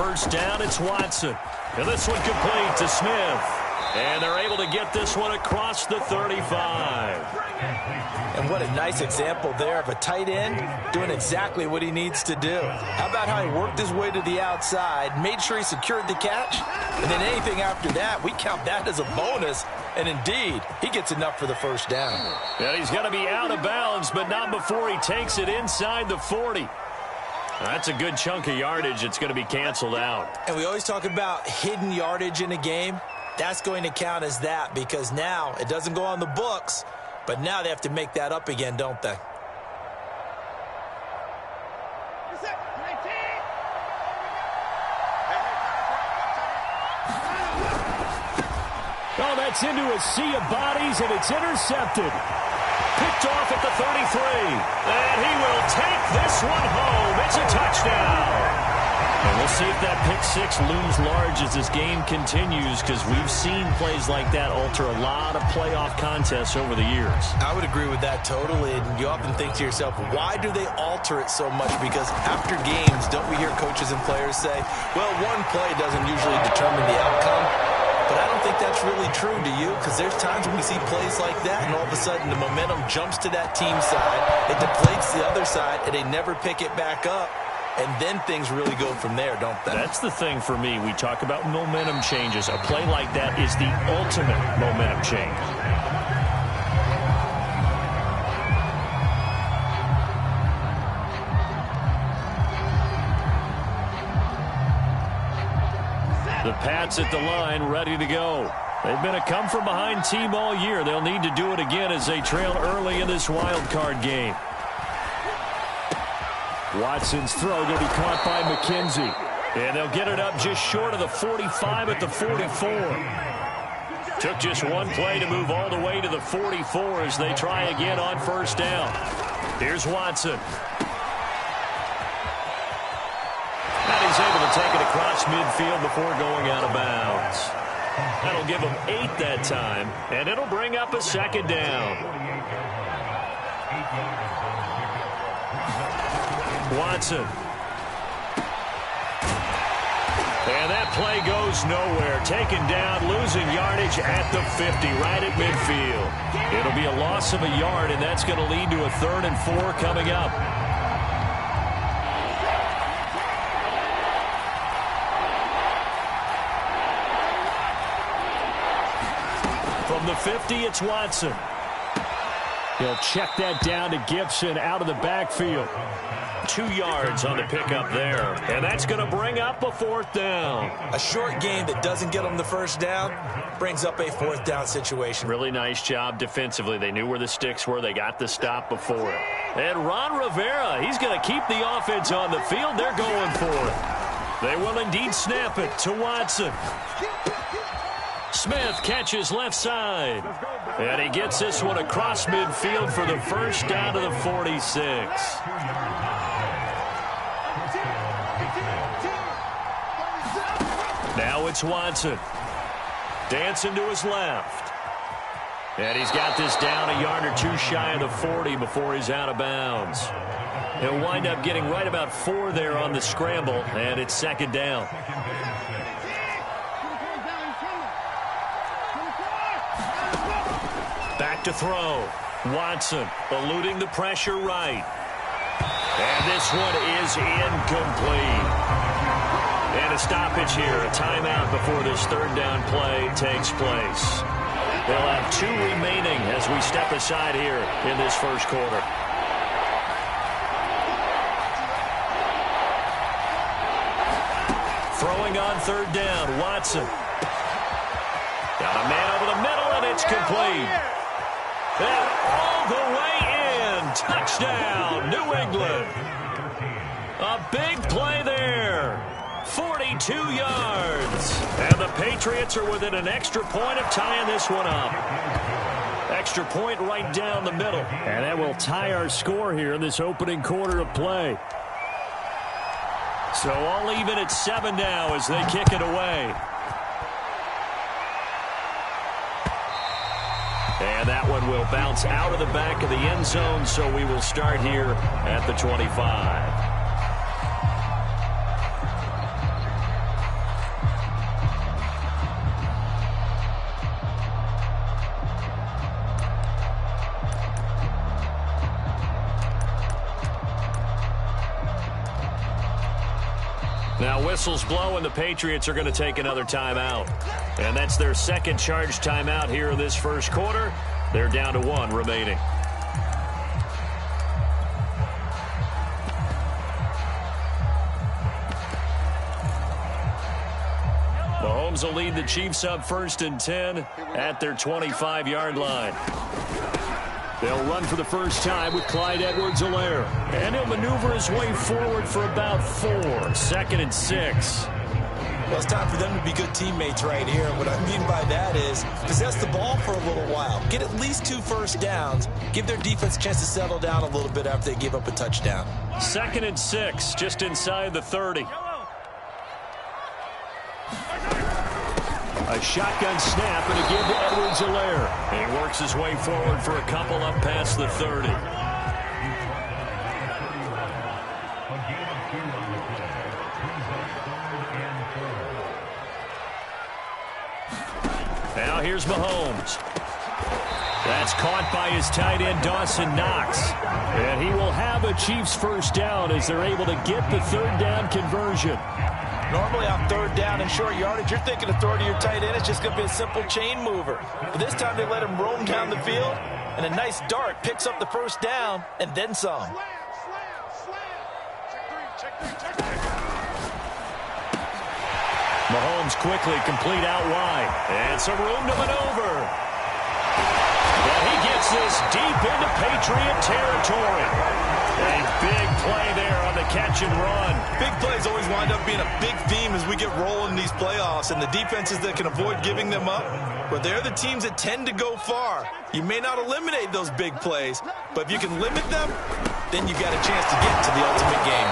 first down. It's Watson. And this one complete to Smith. And they're able to get this one across the 35. And what a nice example there of a tight end doing exactly what he needs to do. How about how he worked his way to the outside, made sure he secured the catch, and then anything after that, we count that as a bonus. And indeed, he gets enough for the first down. And he's going to be out of bounds, but not before he takes it inside the 40. That's a good chunk of yardage. It's going to be canceled out. And we always talk about hidden yardage in a game. That's going to count as that because now it doesn't go on the books, but now they have to make that up again, don't they? Oh, that's into a sea of bodies, and it's intercepted. Picked off at the 33. And he will take this one home. It's a touchdown. And we'll see if that pick six looms large as this game continues, because we've seen plays like that alter a lot of playoff contests over the years. I would agree with that totally. And you often think to yourself, why do they alter it so much? Because after games, don't we hear coaches and players say, well, one play doesn't usually determine the outcome. But I don't think that's really true, do you? Because there's times when we see plays like that, and all of a sudden the momentum jumps to that team side, it deflates the other side, and they never pick it back up. And then things really go from there, don't they? That's the thing for me. We talk about momentum changes. A play like that is the ultimate momentum change. The Pats at the line, ready to go. They've been a come-from-behind team all year. They'll need to do it again as they trail early in this wild card game. Watson's throw going to be caught by McKenzie. And they'll get it up just short of the 45 at the 44. Took just one play to move all the way to the 44 as they try again on first down. Here's Watson. And he's able to take it across midfield before going out of bounds. That'll give him 8 that time, and it'll bring up a second down. Watson. And that play goes nowhere. Taken down, losing yardage at the 50, right at midfield. It'll be a loss of a yard, and that's going to lead to a 3rd and 4 coming up. From the 50, it's Watson. He'll check that down to Gibson out of the backfield. 2 yards on the pickup there. And that's going to bring up a 4th down. A short game that doesn't get them the first down brings up a 4th down situation. Really nice job defensively. They knew where the sticks were. They got the stop before it. And Ron Rivera, he's going to keep the offense on the field. They're going for it. They will indeed snap it to Watson. Smith catches left side. And he gets this one across midfield for the first down to the 46. Now it's Watson. Dancing to his left. And he's got this down a yard or 2 shy of the 40 before he's out of bounds. He'll wind up getting right about 4 there on the scramble, and it's second down. Back to throw. Watson eluding the pressure right. And this one is incomplete. And a stoppage here, a timeout before this 3rd down play takes place. They'll have 2 remaining as we step aside here in this first quarter. Throwing on 3rd down, Watson. Got a man over the middle, and it's complete. And all the way in. Touchdown, New England. A big play there. 42 yards. And the Patriots are within an extra point of tying this one up. Extra point right down the middle. And that will tie our score here in this opening quarter of play. So all even at 7 now as they kick it away. And that one will bounce out of the back of the end zone, so we will start here at the 25. Now whistles blow, and the Patriots are going to take another timeout. And that's their second charge timeout here in this first quarter. They're down to 1 remaining. Mahomes will lead the Chiefs up 1st and 10 at their 25-yard line. They'll run for the first time with Clyde Edwards-Helaire. And he'll maneuver his way forward for about 4. 2nd and 6. Well, it's time for them to be good teammates right here. What I mean by that is possess the ball for a little while. Get at least 2 first downs. Give their defense a chance to settle down a little bit after they give up a touchdown. 2nd and 6, just inside the 30. A shotgun snap and a give to Edwards-Helaire. He works his way forward for a couple up past the 30. Now here's Mahomes. That's caught by his tight end, Dawson Knox. And he will have a Chiefs first down as they're able to get the 3rd down conversion. Normally on 3rd down and short yardage, you're thinking of throwing to your tight end. It's just going to be a simple chain mover. But this time they let him roam down the field, and a nice dart picks up the first down and then some. Mahomes quickly complete out wide. And some room to maneuver. But he gets this deep into Patriot territory. A big play there on the catch and run. Big plays always wind up being a big theme as we get rolling in these playoffs, and the defenses that can avoid giving them up, but they're the teams that tend to go far. You may not eliminate those big plays, but if you can limit them, then you've got a chance to get to the ultimate game.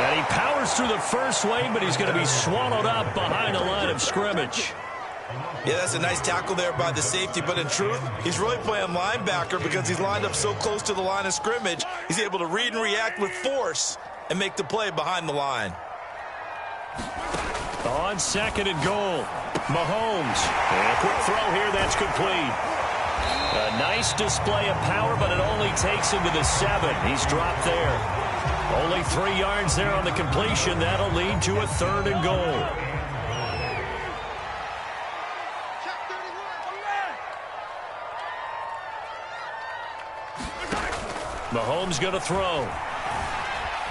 And he powers through the first wave, but he's going to be swallowed up behind the line of scrimmage. Yeah, that's a nice tackle there by the safety, but in truth, he's really playing linebacker because he's lined up so close to the line of scrimmage. He's able to read and react with force and make the play behind the line. On 2nd and goal, Mahomes. And a quick throw here, that's complete. A nice display of power, but it only takes him to the 7. He's dropped there. Only 3 yards there on the completion. That'll lead to a 3rd and goal. Mahomes going to throw.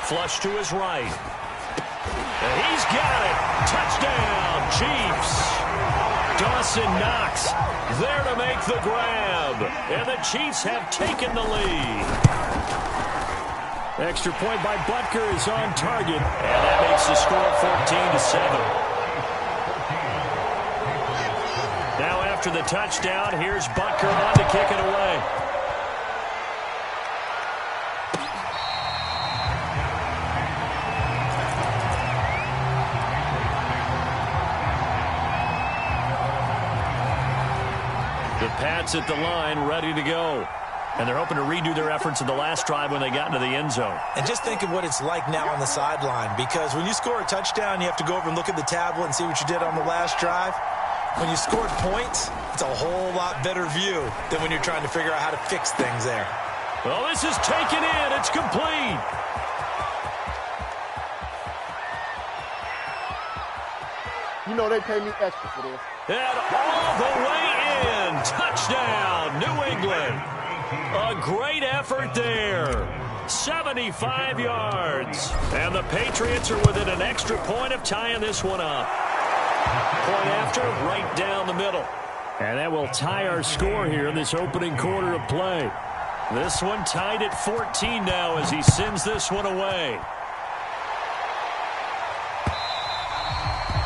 Flush to his right. And he's got it. Touchdown, Chiefs. Dawson Knox there to make the grab. And the Chiefs have taken the lead. Extra point by Butker is on target. And that makes the score 14-7. Now after the touchdown, here's Butker on to kick it away. The Pats at the line, ready to go. And they're hoping to redo their efforts in the last drive when they got into the end zone. And just think of what it's like now on the sideline, because when you score a touchdown, you have to go over and look at the tablet and see what you did on the last drive. When you scored points, it's a whole lot better view than when you're trying to figure out how to fix things there. Well, this is taken in. It's complete. You know they pay me extra for this. And all the way in. Touchdown, New England. A great effort there. 75 yards. And the Patriots are within an extra point of tying this one up. Point after, right down the middle. And that will tie our score here in this opening quarter of play. This one tied at 14 now as he sends this one away.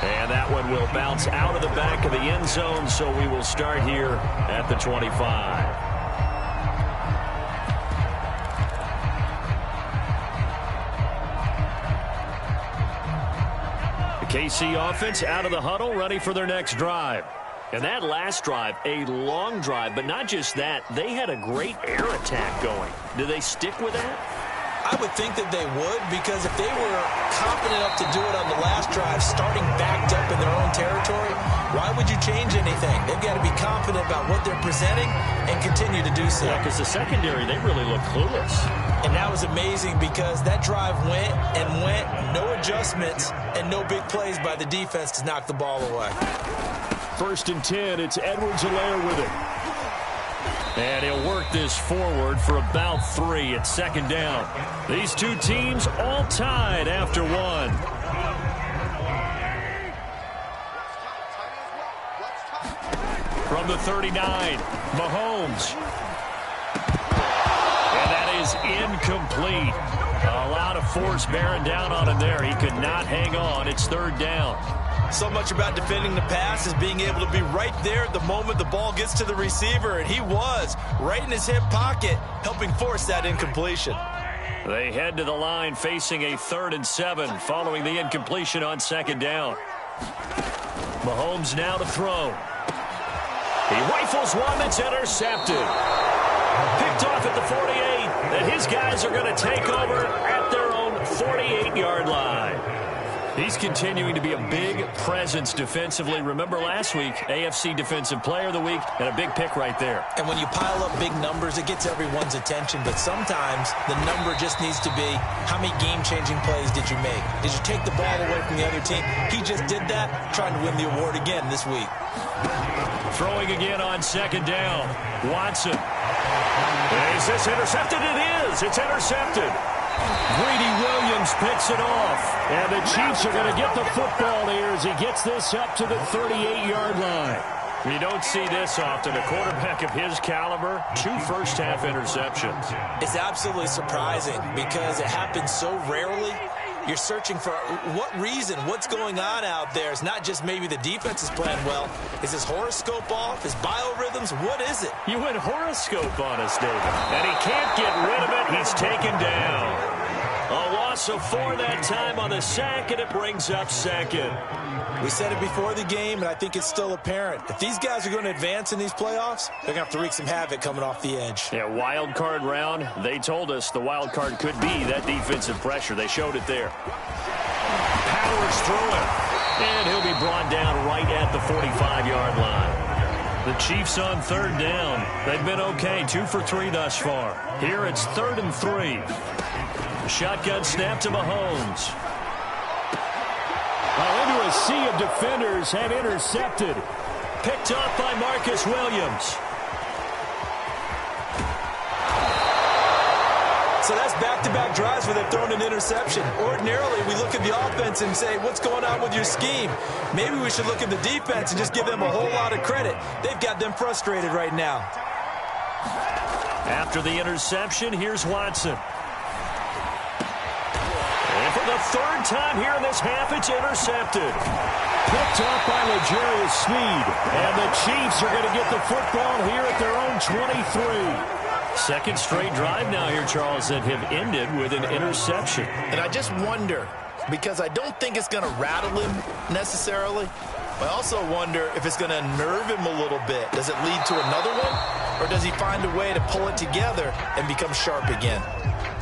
And that one will bounce out of the back of the end zone, so we will start here at the 25. KC offense out of the huddle, ready for their next drive. And that last drive, a long drive, but not just that. They had a great air attack going. Do they stick with that? I would think that they would, because if they were confident enough to do it on the last drive, starting backed up in their own territory, why would you change anything? They've got to be confident about what they're presenting and continue to do so. Yeah, because the secondary, they really look clueless. And that was amazing because that drive went and went, no adjustments, and no big plays by the defense to knock the ball away. 1st and 10, it's Edwards-Helaire with it. And he'll work this forward for about 3 at 2nd down. These two teams all tied after 1. From the 39, Mahomes. And that is incomplete. A lot of force bearing down on him there. He could not hang on. It's 3rd down. So much about defending the pass is being able to be right there at the moment the ball gets to the receiver, and he was right in his hip pocket, helping force that incompletion. They head to the line facing a 3rd and 7 following the incompletion on 2nd down. Mahomes now to throw. He rifles one that's intercepted. Picked off at the 48, and his guys are going to take over at their own 48-yard line. He's continuing to be a big presence defensively. Remember last week, AFC Defensive Player of the Week, and a big pick right there. And when you pile up big numbers, it gets everyone's attention. But sometimes the number just needs to be, how many game-changing plays did you make? Did you take the ball away from the other team? He just did that, trying to win the award again this week. Throwing again on 2nd down. Watson. Is this intercepted? It is. It's intercepted. Greedy Williams picks it off. And the Chiefs are going to get the football here as he gets this up to the 38-yard line. You don't see this often. A quarterback of his caliber, 2 first-half interceptions. It's absolutely surprising because it happens so rarely. You're searching for what reason, what's going on out there. It's not just maybe the defense is playing well. Is his horoscope off? His biorhythms? What is it? You went horoscope on us, David. And he can't get rid of it. He's taken down. A loss of 4 that time on the sack, and it brings up 2nd. We said it before the game, and I think it's still apparent. If these guys are going to advance in these playoffs, they're going to have to wreak some havoc coming off the edge. Yeah, wild card round. They told us the wild card could be that defensive pressure. They showed it there. Powers through it. And he'll be brought down right at the 45-yard line. The Chiefs on 3rd down. They've been okay, 2 for 3 thus far. Here it's 3rd and 3. Shotgun snap to Mahomes. Into a sea of defenders and intercepted. Picked off by Marcus Williams. So that's back-to-back drives where they've thrown an interception. Ordinarily, we look at the offense and say, what's going on with your scheme? Maybe we should look at the defense and just give them a whole lot of credit. They've got them frustrated right now. After the interception, here's Watson. And for the 3rd time here in this half, it's intercepted. Picked off by L'Jarius Sneed. And the Chiefs are going to get the football here at their own 23. 2nd straight drive now here, Charles, that have ended with an interception. And I just wonder, because I don't think it's going to rattle him necessarily, I also wonder if it's going to unnerve him a little bit. Does it lead to another one? Or does he find a way to pull it together and become sharp again?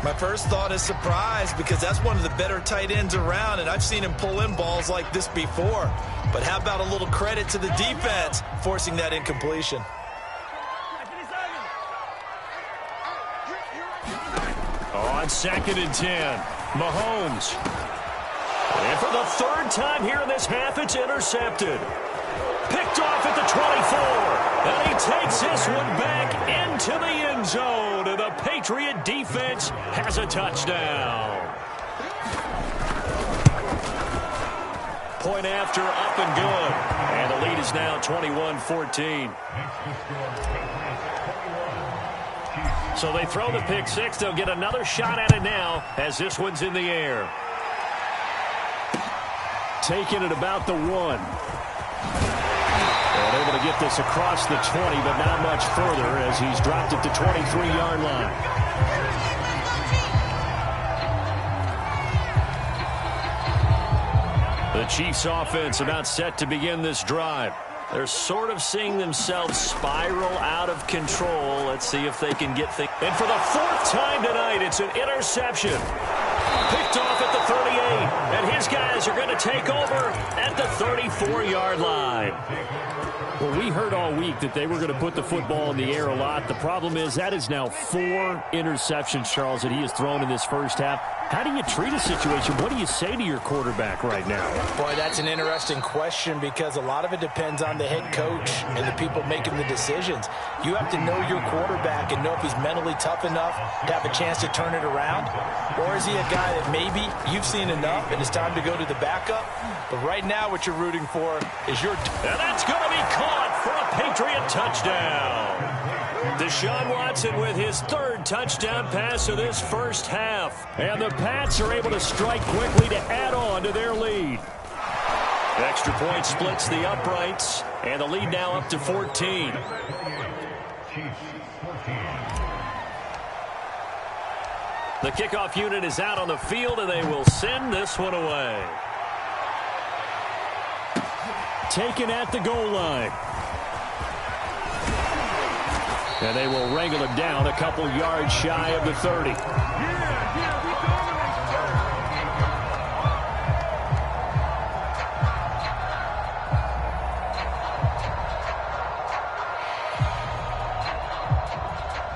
My first thought is surprise, because that's one of the better tight ends around, and I've seen him pull in balls like this before. But how about a little credit to the defense forcing that incompletion? On 2nd and 10, Mahomes. And for the 3rd time here in this half, it's intercepted. Picked off at the 24. And he takes this one back into the end zone. And the Patriot defense has a touchdown. Point after, up and good. And the lead is now 21-14. So they throw the pick 6. They'll get another shot at it now as this one's in the air. Taking it about the 1. And able to get this across the 20, but not much further as he's dropped at the 23-yard line. The Chiefs offense about set to begin this drive. They're sort of seeing themselves spiral out of control. Let's see if they can get things. And for the fourth time tonight, it's an interception. Picked off at the 38. And his guys are going to take over at the 34-yard line. Well, we heard all week that they were going to put the football in the air a lot. The problem is that is now 4 interceptions, Charles, that he has thrown in this first half. How do you treat a situation? What do you say to your quarterback right now? Boy, that's an interesting question because a lot of it depends on the head coach and the people making the decisions. You have to know your quarterback and know if he's mentally tough enough to have a chance to turn it around. Or is he a guy that maybe you've seen enough and it's time to go to the backup? But right now what you're rooting for is your... And that's going to be caught for a Patriot touchdown. Deshaun Watson with his 3rd touchdown pass of this first half. And the Pats are able to strike quickly to add on to their lead. Extra point splits the uprights, and the lead now up to 14. The kickoff unit is out on the field, and they will send this one away. Taken at the goal line. And they will wrangle him down a couple yards shy of the 30.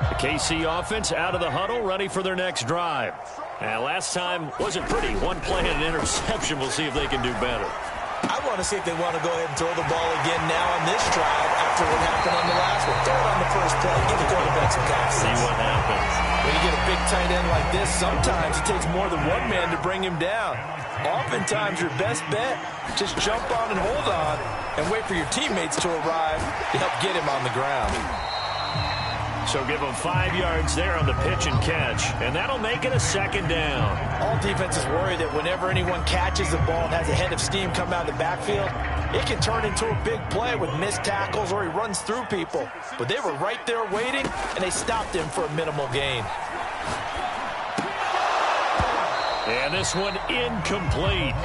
The KC offense out of the huddle, ready for their next drive. And last time wasn't pretty. One play and an interception. We'll see if they can do better. I want to see if they want to go ahead and throw the ball again now on this drive after what happened on the last one. Throw it on the first play. Give the quarterback some confidence. See what happens. When you get a big tight end like this, sometimes it takes more than one man to bring him down. Oftentimes, your best bet, just jump on and hold on and wait for your teammates to arrive to help get him on the ground. So give them 5 yards there on the pitch and catch, and that'll make it a 2nd down. All defenses worry that whenever anyone catches the ball and has a head of steam come out of the backfield, it can turn into a big play with missed tackles or he runs through people. But they were right there waiting, and they stopped him for a minimal gain. And this one incomplete.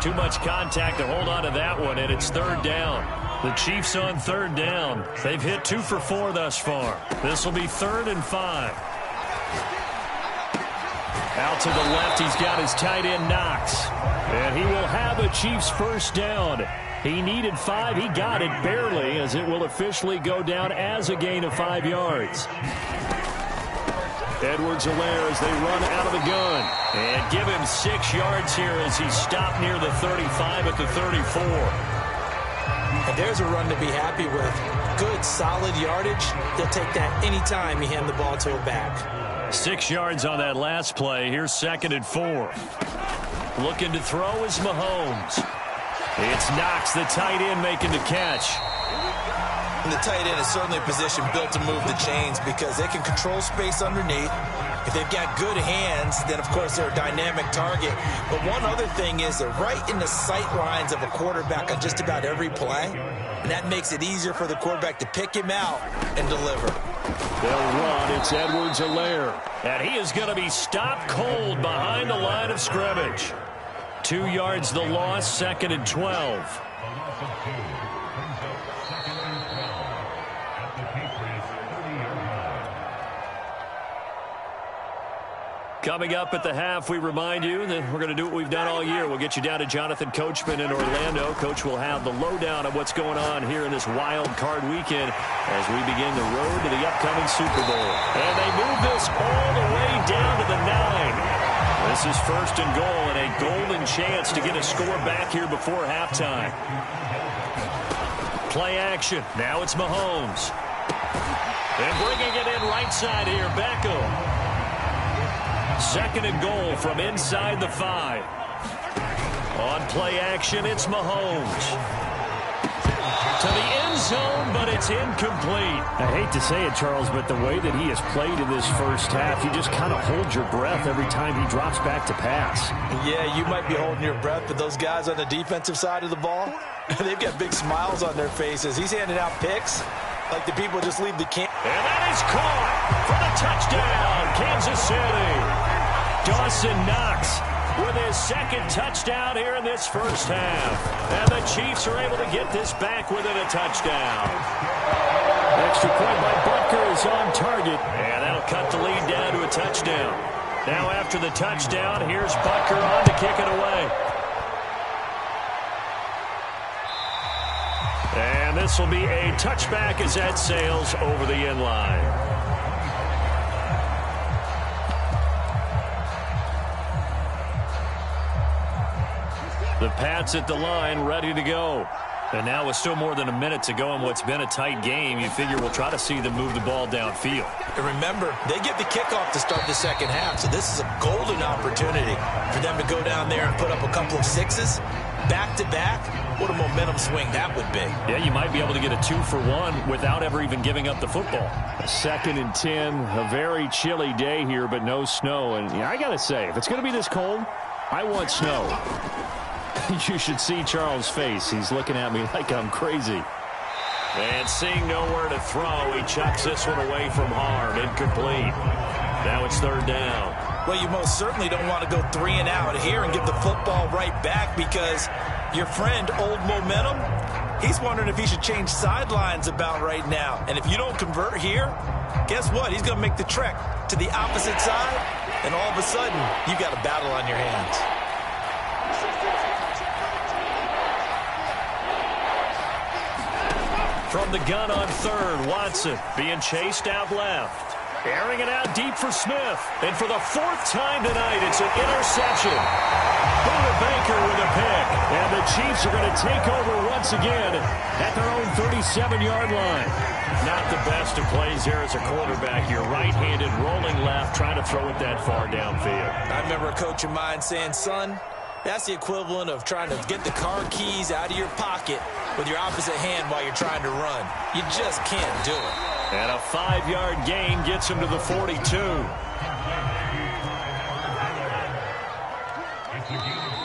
Too much contact to hold on to that one, and it's 3rd down. The Chiefs on 3rd down. They've hit 2 for 4 thus far. This will be 3rd and 5. Out to the left, he's got his tight end Knox. And he will have a Chiefs first down. He needed 5. He got it barely, as it will officially go down as a gain of 5 yards. Edwards-Helaire as they run out of the gun. And give him 6 yards here as he stopped near the 35 at the 34. And there's a run to be happy with. Good, solid yardage. They'll take that anytime you hand the ball to a back. 6 yards on that last play. Here's 2nd and 4. Looking to throw is Mahomes. It's Knox, the tight end, making the catch. And the tight end is certainly a position built to move the chains because they can control space underneath. If they've got good hands, then, of course, they're a dynamic target. But one other thing is they're right in the sight lines of a quarterback on just about every play. And that makes it easier for the quarterback to pick him out and deliver. They'll run. It's Edwards-Helaire. And he is going to be stopped cold behind the line of scrimmage. 2 yards the loss, 2nd and 12. Coming up at the half, we remind you that we're going to do what we've done all year. We'll get you down to Jonathan Coachman in Orlando. Coach will have the lowdown of what's going on here in this wild card weekend as we begin the road to the upcoming Super Bowl. And they move this all the way down to the 9. This is 1st and goal and a golden chance to get a score back here before halftime. Play action. Now it's Mahomes. And bringing it in right side here, Beckham. 2nd and goal from inside the 5. On play action, it's Mahomes. To the end zone, but it's incomplete. I hate to say it, Charles, but the way that he has played in this first half, you just kind of hold your breath every time he drops back to pass. Yeah, you might be holding your breath, but those guys on the defensive side of the ball, they've got big smiles on their faces. He's handing out picks like the people just leave the camp. And that is caught for the touchdown, Kansas City. Dawson Knox with his second touchdown here in this first half. And the Chiefs are able to get this back within a touchdown. Extra point by Butker is on target. And that'll cut the lead down to a touchdown. Now after the touchdown, here's Butker on to kick it away. And this will be a touchback as that sails over the end line. The Pats at the line, ready to go. And now with still more than a minute to go in what's been a tight game, you figure we'll try to see them move the ball downfield. And remember, they get the kickoff to start the second half, so this is a golden opportunity for them to go down there and put up a couple of sixes. Back-to-back, what a momentum swing that would be. Yeah, you might be able to get a 2-for-1 without ever even giving up the football. 2nd and 10, a very chilly day here, but no snow. And I got to say, if it's going to be this cold, I want snow. You should see Charles' face. He's looking at me like I'm crazy. And seeing nowhere to throw, he chucks this one away from harm. Incomplete. Now it's 3rd down. Well, you most certainly don't want to go 3 and out here and give the football right back because your friend, Old Momentum, he's wondering if he should change sidelines about right now. And if you don't convert here, guess what? He's going to make the trek to the opposite side, and all of a sudden, you got a battle on your hands. From the gun on 3rd, Watson being chased out left. Airing it out deep for Smith. And for the 4th time tonight, it's an interception. Buda Baker with a pick. And the Chiefs are going to take over once again at their own 37-yard line. Not the best of plays here as a quarterback. You're right-handed, rolling left, trying to throw it that far downfield. I remember a coach of mine saying, son, that's the equivalent of trying to get the car keys out of your pocket with your opposite hand while you're trying to run. You just can't do it. And a 5-yard gain gets him to the 42.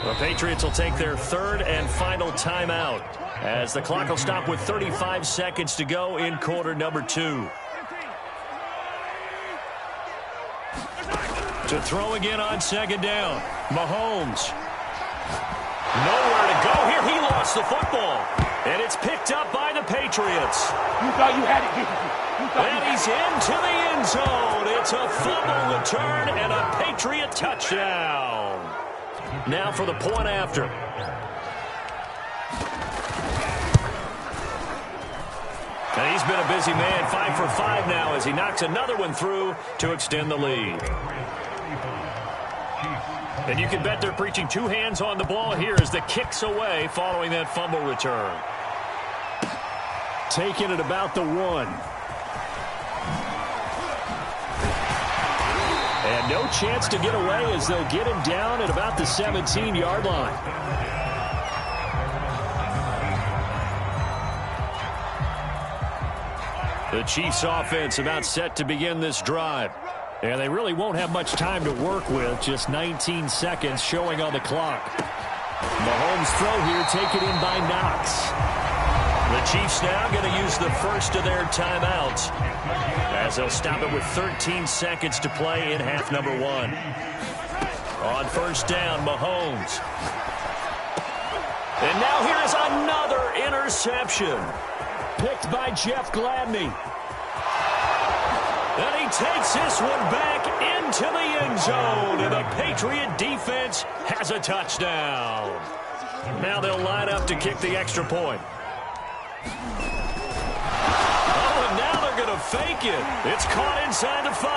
The Patriots will take their 3rd and final timeout as the clock will stop with 35 seconds to go in quarter number 2. To throw again on 2nd down. Mahomes. Nowhere to go here. He lost the football. And it's picked up by the Patriots. You thought you had it, didn't you? And he's into the end zone. It's a fumble return and a Patriot touchdown. Now for the point after. And he's been a busy man, 5 for 5 now as he knocks another one through to extend the lead. And you can bet they're preaching 2 hands on the ball here as the kick's away following that fumble return. Taking it about the 1. And no chance to get away as they'll get him down at about the 17-yard line. The Chiefs offense about set to begin this drive. And they really won't have much time to work with. Just 19 seconds showing on the clock. Mahomes throw here taken in by Knox. The Chiefs now going to use the first of their timeouts as they'll stop it with 13 seconds to play in half number 1. On 1st down, Mahomes. And now here's another interception. Picked by Jeff Gladney. And he takes this one back into the end zone. And the Patriot defense has a touchdown. Now they'll line up to kick the extra point. Oh, and now they're going to fake it. It's caught inside the 5.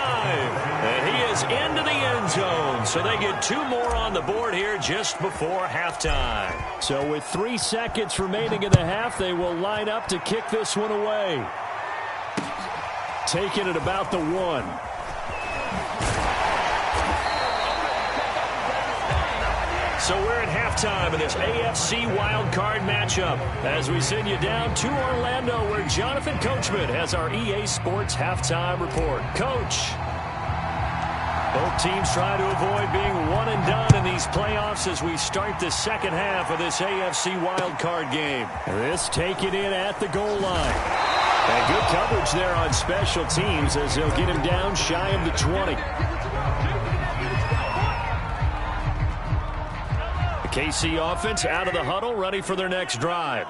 And he is into the end zone. So they get 2 more on the board here just before halftime. So with 3 seconds remaining in the half, they will line up to kick this one away. Taking it about the 1. So we're at halftime of this AFC wildcard matchup as we send you down to Orlando where Jonathan Coachman has our EA Sports halftime report. Coach, both teams try to avoid being one and done in these playoffs as we start the second half of this AFC wildcard game. This taken in at the goal line. And good coverage there on special teams as they'll get him down shy of the 20. KC offense out of the huddle, ready for their next drive.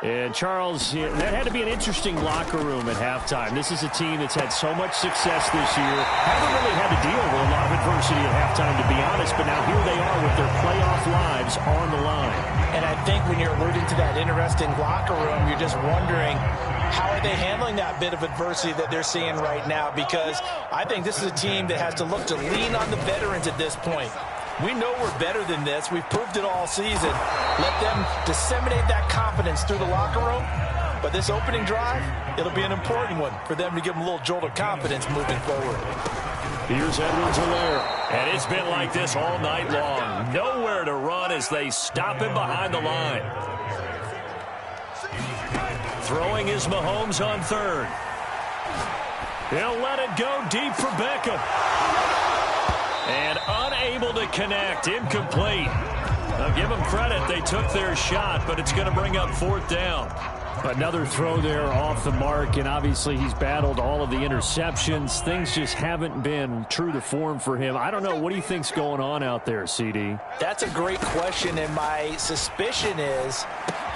And, Charles, that had to be an interesting locker room at halftime. This is a team that's had so much success this year. Haven't really had to deal with a lot of adversity at halftime, to be honest, but now here they are with their playoff lives on the line. And I think when you're alluding to that interesting locker room, you're just wondering, how are they handling that bit of adversity that they're seeing right now? Because I think this is a team that has to look to lean on the veterans at this point. We know we're better than this. We've proved it all season. Let them disseminate that confidence through the locker room. But this opening drive, it'll be an important one for them to give them a little jolt of confidence moving forward. Here's Edwards-Helaire. And it's been like this all night long. Nowhere to run as they stop him behind the line. Throwing is Mahomes on third. He'll let it go deep for Beckham. And unable to connect. Incomplete. Now give them credit. They took their shot, but it's going to bring up fourth down. Another throw there off the mark, and obviously he's battled all of the interceptions. Things just haven't been true to form for him. I don't know. What do you think's going on out there, CD? That's a great question, and my suspicion is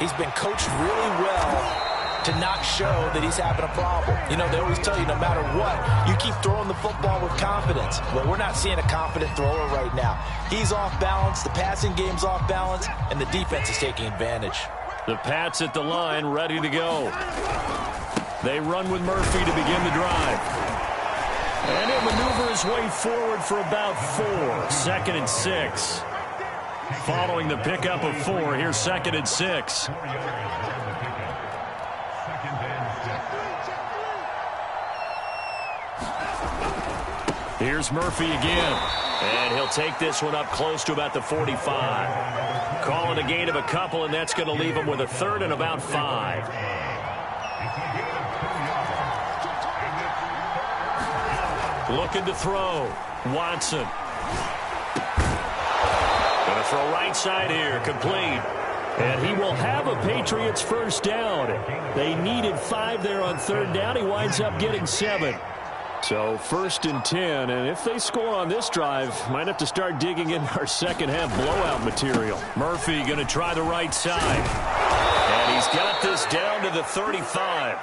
he's been coached really well to not show that he's having a problem. You know, they always tell you no matter what, you keep throwing the football with confidence. Well, we're not seeing a confident thrower right now. He's off balance, the passing game's off balance, and the defense is taking advantage. The Pats at the line, ready to go. They run with Murphy to begin the drive. And he'll maneuver his way forward for about 4. 2nd and 6. Following the pickup of 4, here's 2nd and 6. Here's Murphy again. And he'll take this one up close to about the 45. Calling a gain of a couple, and that's going to leave him with a 3rd and about 5. Looking to throw. Watson. Going to throw right side here. Complete. And he will have a Patriots first down. They needed 5 there on 3rd down. He winds up getting 7. So 1st and 10, and if they score on this drive, might have to start digging in our second half blowout material. Murphy going to try the right side. And he's got this down to the 35.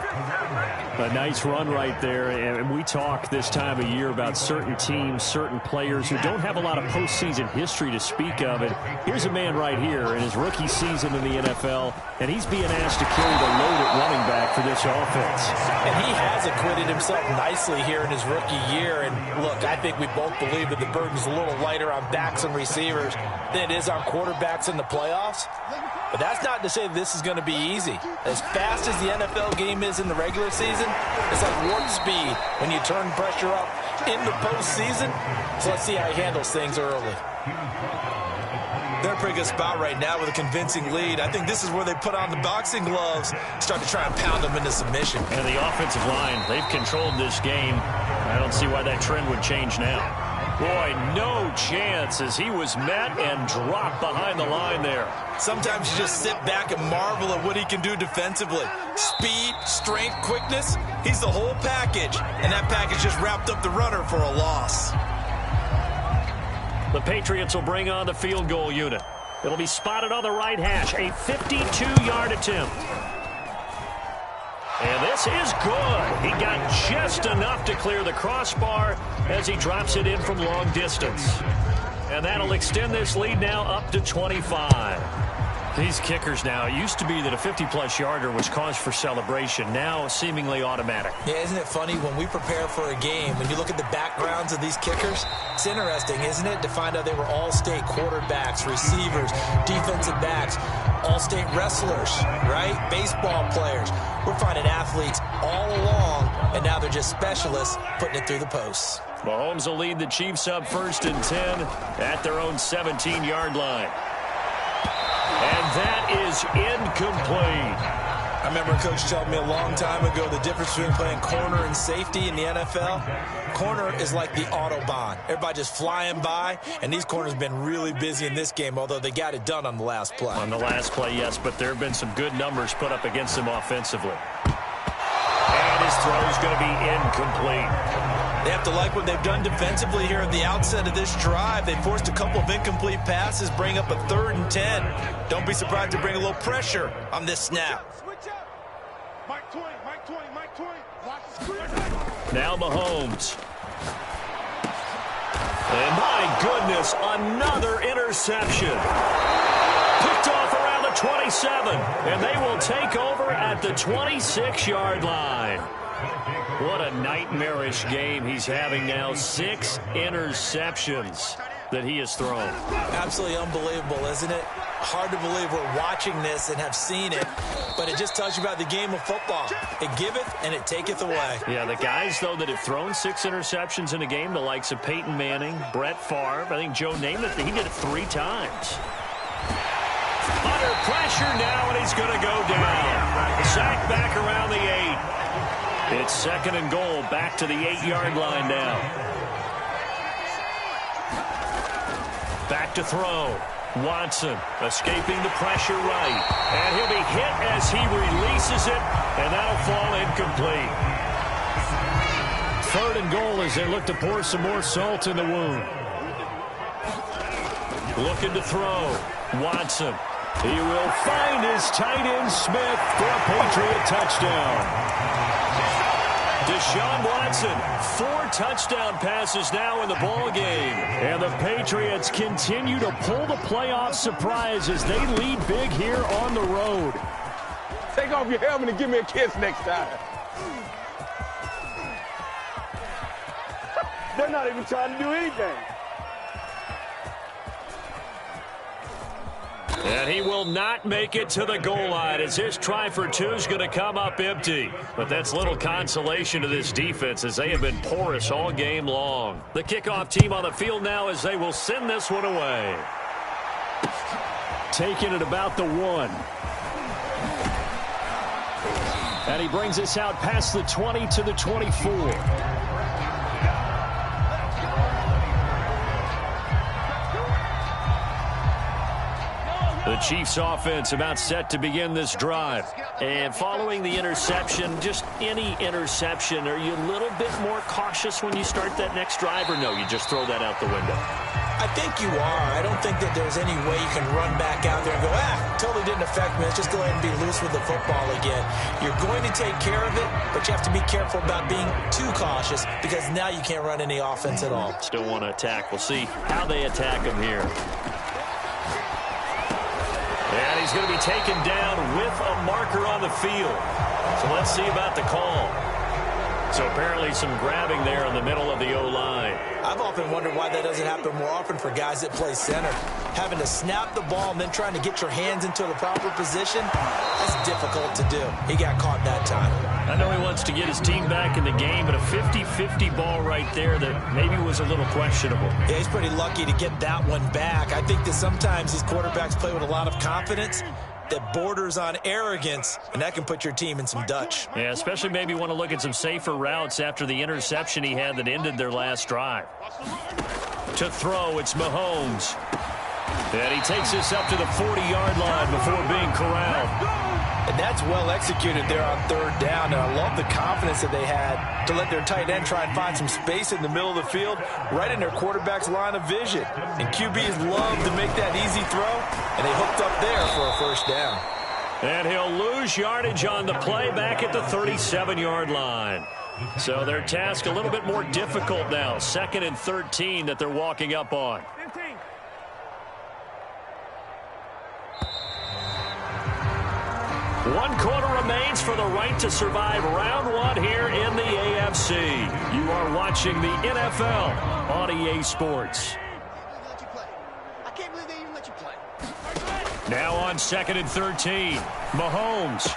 A nice run right there, and we talk this time of year about certain teams, certain players who don't have a lot of postseason history to speak of. And here's a man right here in his rookie season in the NFL, and he's being asked to carry the load at running back for this offense. And he has acquitted himself nicely here in his rookie year. And look, I think we both believe that the burden's a little lighter on backs and receivers than it is on quarterbacks in the playoffs. But that's not to say that this is going to be easy. As fast as the NFL game is in the regular season, it's like warp speed when you turn pressure up in the postseason. So let's see how he handles things early. They're in a pretty good spot right now with a convincing lead. I think this is where they put on the boxing gloves, start to try and pound them into submission. And the offensive line, they've controlled this game. I don't see why that trend would change now. Boy, no chance as he was met and dropped behind the line there. Sometimes you just sit back and marvel at what he can do defensively. Speed, strength, quickness, he's the whole package. And that package just wrapped up the runner for a loss. The Patriots will bring on the field goal unit. It'll be spotted on the right hash, a 52-yard attempt. And this is good. He got just enough to clear the crossbar as he drops it in from long distance. And that'll extend this lead now up to 25. These kickers now, it used to be that a 50-plus yarder was cause for celebration. Now seemingly automatic. Yeah, isn't it funny when we prepare for a game, when you look at the backgrounds of these kickers, it's interesting, isn't it, to find out they were all-state quarterbacks, receivers, defensive backs, all-state wrestlers, right? Baseball players. We're finding athletes all along, and now they're just specialists putting it through the posts. Mahomes will lead the Chiefs up 1st and 10 at their own 17-yard line. And that is incomplete. I remember a coach telling me a long time ago the difference between playing corner and safety in the NFL. Corner is like the Autobahn. Everybody just flying by, and these corners have been really busy in this game, although they got it done on the last play. On the last play, yes, but there have been some good numbers put up against them offensively. And his throw is going to be incomplete. They have to like what they've done defensively here at the outset of this drive. They forced a couple of incomplete passes, bring up a 3rd and 10. Don't be surprised to bring a little pressure on this snap. Mike 20, Mike 20, Mike 20. Watch the screen. Now Mahomes. And my goodness, another interception. Picked off around the 27, and they will take over at the 26-yard line. What a nightmarish game he's having now. 6 interceptions that he has thrown. Absolutely unbelievable, isn't it? Hard to believe we're watching this and have seen it, but it just tells you about the game of football. It giveth and it taketh away. Yeah, the guys, though, that have thrown 6 interceptions in a game, the likes of Peyton Manning, Brett Favre, I think Joe Namath, he did it 3 times. Under pressure now, and he's going to go down. Sacked back around the 8. It's 2nd and goal, back to the 8-yard line now. Back to throw. Watson escaping the pressure right. And he'll be hit as he releases it, and that'll fall incomplete. 3rd and goal as they look to pour some more salt in the wound. Looking to throw. Watson. He will find his tight end Smith for a Patriot touchdown. Deshaun Watson, 4 touchdown passes now in the ball game. And the Patriots continue to pull the playoff surprise as they lead big here on the road. Take off your helmet and give me a kiss next time. They're not even trying to do anything. And he will not make it to the goal line as his try for 2 is going to come up empty. But that's little consolation to this defense as they have been porous all game long. The kickoff team on the field now as they will send this one away. Taking it about the 1. And he brings us out past the 20 to the 24. The Chiefs offense about set to begin this drive. And following the interception, just any interception, are you a little bit more cautious when you start that next drive, or no, you just throw that out the window? I think you are. I don't think that there's any way you can run back out there and go, totally didn't affect me. Let's just go ahead and be loose with the football again. You're going to take care of it, but you have to be careful about being too cautious because now you can't run any offense at all. Still want to attack. We'll see how they attack him here. And he's going to be taken down with a marker on the field. So let's see about the call. So apparently some grabbing there in the middle of the O-line. I've often wondered why that doesn't happen more often for guys that play center. Having to snap the ball and then trying to get your hands into the proper position, that's difficult to do. He got caught that time. I know he wants to get his team back in the game, but a 50-50 ball right there that maybe was a little questionable. Yeah, he's pretty lucky to get that one back. I think that sometimes these quarterbacks play with a lot of confidence that borders on arrogance, and that can put your team in some Dutch. Yeah, especially maybe want to look at some safer routes after the interception he had that ended their last drive. To throw, it's Mahomes. And he takes this up to the 40-yard line before being corralled. And that's well executed there on 3rd down. And I love the confidence that they had to let their tight end try and find some space in the middle of the field, right in their quarterback's line of vision. And QBs love to make that easy throw, and they hooked up there for a 1st down. And he'll lose yardage on the play back at the 37-yard line. So their task a little bit more difficult now. 2nd and 13 that they're walking up on. 15. One quarter remains for the right to survive round 1 here in the AFC. You are watching the NFL on EA Sports. I can't believe they even let you play. Now on 2nd and 13. Mahomes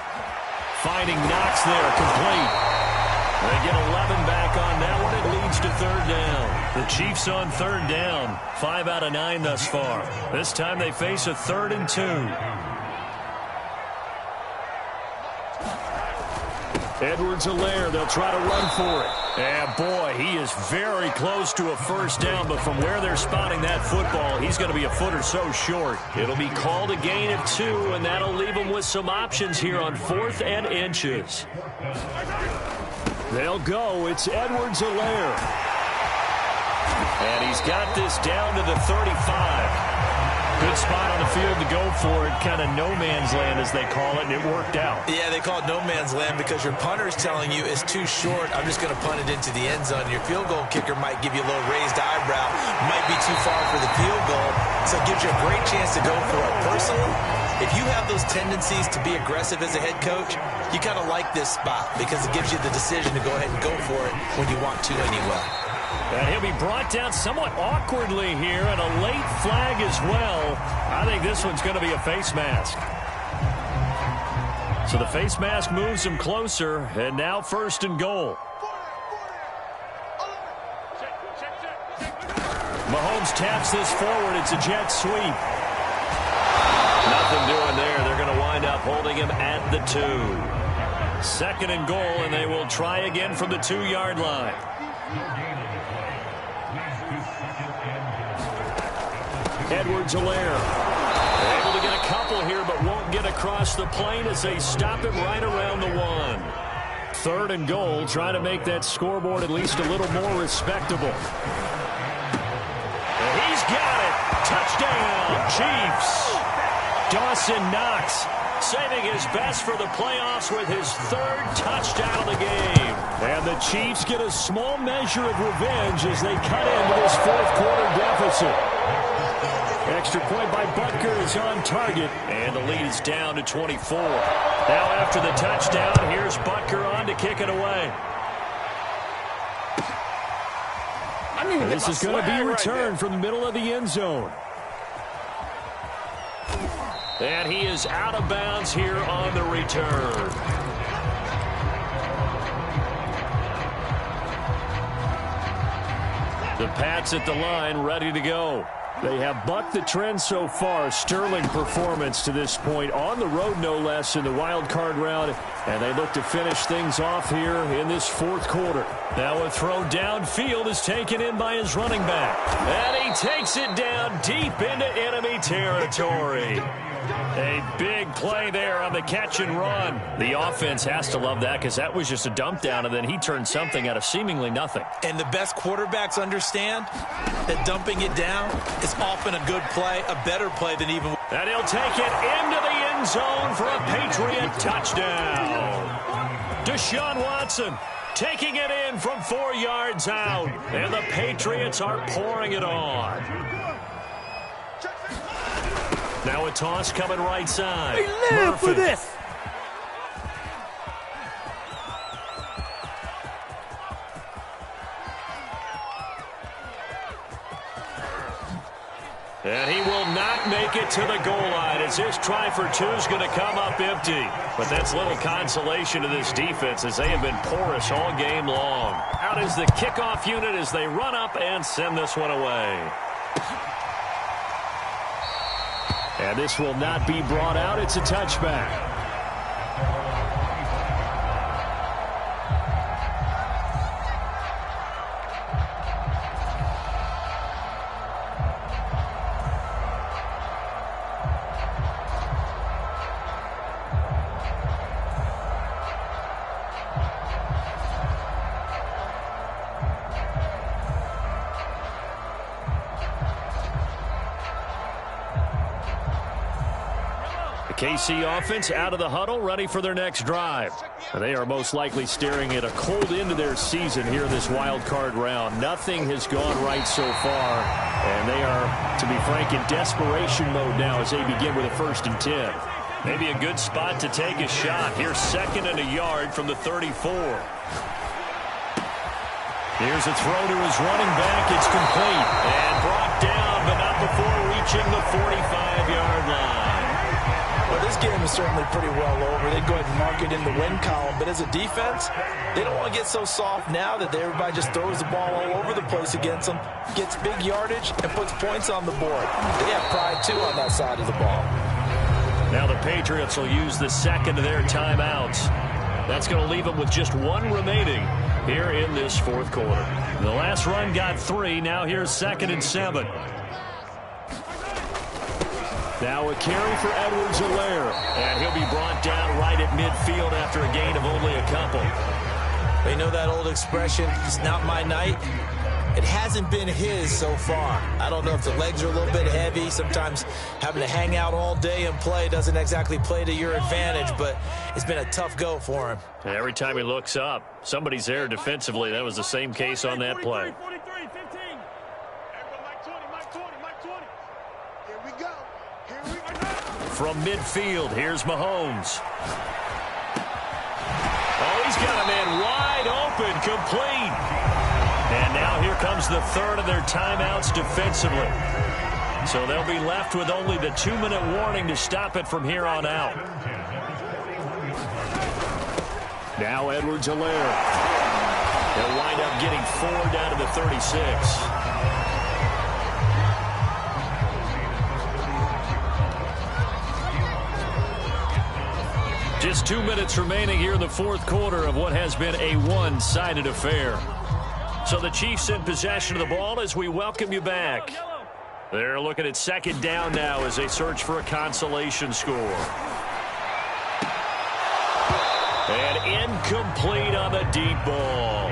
finding Knox there, complete. They get 11 back on that one. It leads to 3rd down. The Chiefs on 3rd down. 5 out of 9 thus far. This time they face a 3rd and 2. Edwards-Helaire, they'll try to run for it. And boy, he is very close to a 1st down, but from where they're spotting that football, he's going to be a foot or so short. It'll be called a gain of 2, and that'll leave him with some options here on 4th and inches. They'll go. It's Edwards-Helaire. And he's got this down to the 35. Good spot on the field to go for it. Kind of no man's land, as they call it, and it worked out. Yeah, they call it no man's land because your punter is telling you it's too short. I'm just going to punt it into the end zone. Your field goal kicker might give you a little raised eyebrow. Might be too far for the field goal. So it gives you a great chance to go for it. Personally, if you have those tendencies to be aggressive as a head coach, you kind of like this spot because it gives you the decision to go ahead and go for it when you want to anyway. And he'll be brought down somewhat awkwardly here, and a late flag as well. I think this one's going to be a face mask. So the face mask moves him closer, and now 1st and goal. Mahomes taps this forward. It's a jet sweep. Nothing doing there. They're going to wind up holding him at the 2. 2nd and goal, and they will try again from the 2-yard line. Edwards-Helaire able to get a couple here, but won't get across the plane as they stop him right around the 1. 3rd and goal, trying to make that scoreboard at least a little more respectable. And he's got it. Touchdown, Chiefs. Dawson Knox saving his best for the playoffs with his 3rd touchdown of the game. And the Chiefs get a small measure of revenge as they cut into this 4th quarter deficit. Extra point by Butker is on target. And the lead is down to 24. Now after the touchdown, here's Butker on to kick it away. And this is going to be returned from the middle of the end zone. And he is out of bounds here on the return. The Pats at the line ready to go. They have bucked the trend so far. Sterling performance to this point on the road, no less, in the wild card round. And they look to finish things off here in this 4th quarter. Now a throw downfield is taken in by his running back. And he takes it down deep into enemy territory. A big play there on the catch and run. The offense has to love that because that was just a dump down, and then he turned something out of seemingly nothing. And the best quarterbacks understand that dumping it down is often a good play, a better play than even... And he'll take it into the end zone for a Patriot touchdown. Deshaun Watson taking it in from 4 yards out. And the Patriots are pouring it on. Now a toss coming right side. We live for this. And he will not make it to the goal line as his try for 2 is going to come up empty. But that's little consolation to this defense as they have been porous all game long. Out is the kickoff unit as they run up and send this one away. And this will not be brought out. It's a touchback. KC offense out of the huddle, ready for their next drive. They are most likely staring at a cold end to their season here in this wild card round. Nothing has gone right so far, and they are, to be frank, in desperation mode now as they begin with a 1st and 10. Maybe a good spot to take a shot. Here's 2nd and a yard from the 34. Here's a throw to his running back. It's complete and brought down, but not before reaching the 45-yard line. Well, this game is certainly pretty well over. They'd go ahead and mark it in the win column. But as a defense, they don't want to get so soft now that everybody just throws the ball all over the place against them, gets big yardage, and puts points on the board. They have pride, too, on that side of the ball. Now the Patriots will use the 2nd of their timeouts. That's going to leave them with just 1 remaining here in this 4th quarter. The last run got 3. Now here's 2nd and 7. Now a carry for Edwards-Helaire. And he'll be brought down right at midfield after a gain of only a couple. you know that old expression, it's not my night? It hasn't been his so far. I don't know if the legs are a little bit heavy. Sometimes having to hang out all day and play doesn't exactly play to your advantage, but it's been a tough go for him. And every time he looks up, somebody's there defensively. That was the same case on that play. 43, 15. Mike 20. Here we go. From midfield, here's Mahomes. Oh, he's got a man wide open, complete. And now here comes the third of their timeouts defensively. So they'll be left with only the 2-minute warning to stop it from here on out. Now Edwards-Helaire. They'll wind up getting 4 down to the 36. Just 2 minutes remaining here in the fourth quarter of what has been a one-sided affair. So the Chiefs in possession of the ball as we welcome you back. They're looking at second down now as they search for a consolation score. And incomplete on the deep ball.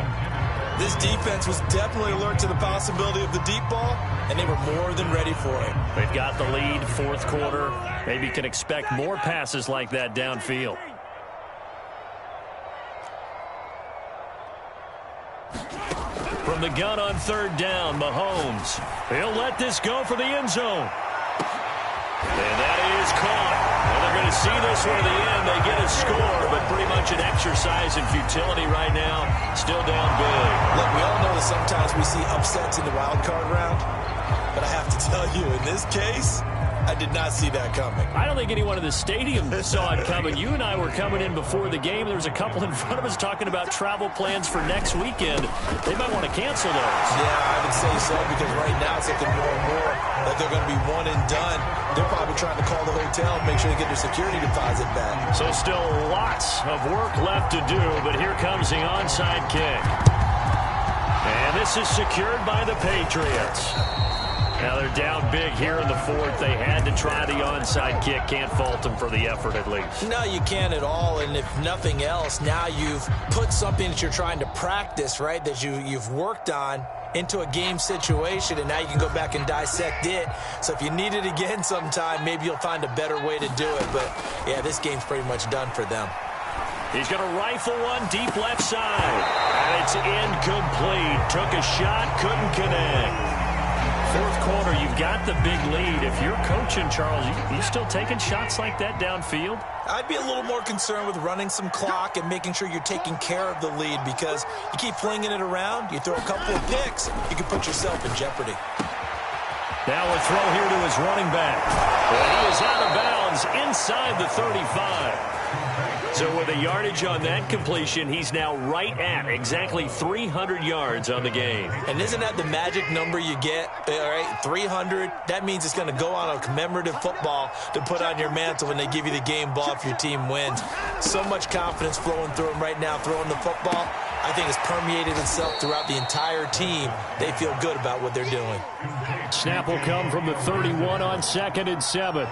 This defense was definitely alert to the possibility of the deep ball, and they were more than ready for it. They've got the lead, fourth quarter. Maybe can expect more passes like that downfield. From the gun on third down, Mahomes. He'll let this go for the end zone. And that is caught. And they're going to see this one at the end. They get a score, but pretty much an exercise in futility right now. Still down big. Look, we all know that sometimes we see upsets in the wild card round. But I have to tell you, in this case, I did not see that coming. I don't think anyone in the stadium saw it coming. You and I were coming in before the game. There was a couple in front of us talking about travel plans for next weekend. They might want to cancel those. Yeah, I would say so, because right now it's looking more and more that they're going to be one and done. They're probably trying to call the hotel and make sure they get their security deposit back. So still lots of work left to do, but here comes the onside kick. And this is secured by the Patriots. Now they're down big here in the fourth. They had to try the onside kick. Can't fault them for the effort at least. No, you can't at all. And if nothing else, now you've put something that you're trying to practice, right, that you've worked on into a game situation, and now you can go back and dissect it. So if you need it again sometime, maybe you'll find a better way to do it. But, yeah, this game's pretty much done for them. He's going to rifle one deep left side. And it's incomplete. Took a shot, couldn't connect. Fourth quarter, you've got the big lead. If you're coaching, Charles, you still taking shots like that downfield? I'd be a little more concerned with running some clock and making sure you're taking care of the lead, because you keep flinging it around, you throw a couple of picks, you can put yourself in jeopardy. Now a throw here to his running back. And he is out of bounds inside the 35. So with a yardage on that completion, he's now right at exactly 300 yards on the game. And isn't that the magic number you get? All right, 300. That means it's going to go on a commemorative football to put on your mantle when they give you the game ball if your team wins. So much confidence flowing through him right now, throwing the football. I think it's permeated itself throughout the entire team. They feel good about what they're doing. Snap will come from the 31 on 2nd and 7.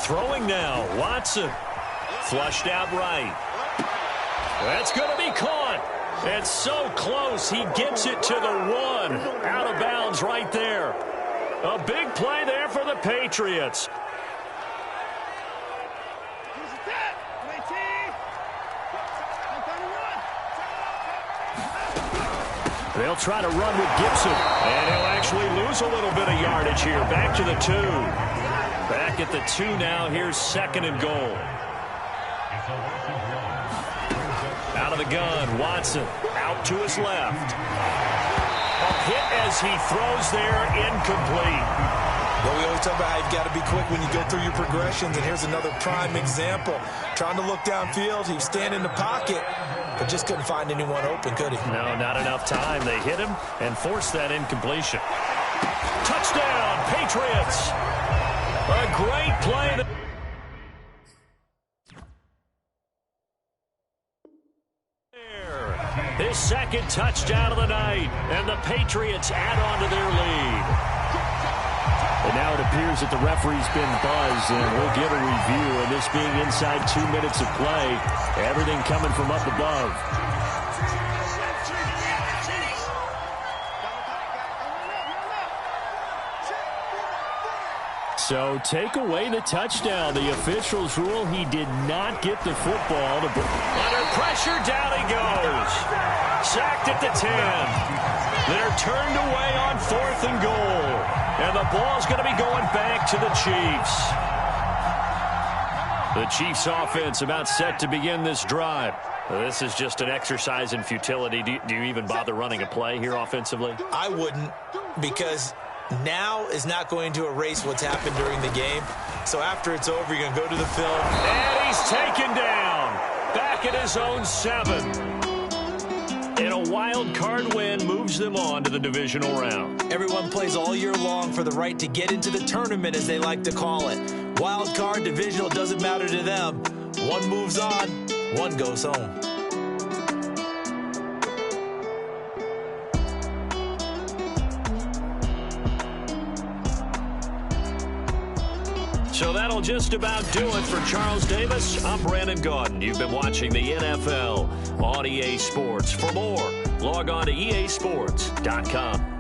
Throwing now, Watson. Flushed out right. That's going to be caught. It's so close. He gets it to the 1. Out of bounds right there. A big play there for the Patriots. They'll try to run with Gibson. And he'll actually lose a little bit of yardage here. Back to the 2. Back at the 2 now. Here's 2nd and goal. Out of the gun, Watson out to his left. A hit as he throws there, incomplete. Well, we always talk about how you've got to be quick when you go through your progressions, and here's another prime example. Trying to look downfield, he was standing in the pocket, but just couldn't find anyone open, could he? No, not enough time. They hit him and forced that incompletion. Touchdown, Patriots! A great play. His 2nd touchdown of the night, and the Patriots add on to their lead. And now it appears that the referee's been buzzed, and we'll get a review. And this being inside 2 minutes of play, everything coming from up above. So take away the touchdown. The officials rule he did not get the football. Under pressure, down he goes. Sacked at the 10. They're turned away on 4th and goal. And the ball's going to be going back to the Chiefs. The Chiefs offense about set to begin this drive. This is just an exercise in futility. Do you even bother running a play here offensively? I wouldn't, because now is not going to erase what's happened during the game. So after it's over, you're going to go to the film. And he's taken down. Back at his own 7. And a wild card win moves them on to the divisional round. Everyone plays all year long for the right to get into the tournament, as they like to call it. Wild card, divisional, doesn't matter to them. One moves on, one goes home. So that'll just about do it for Charles Davis. I'm Brandon Gaudin. You've been watching the NFL on EA Sports. For more, log on to easports.com.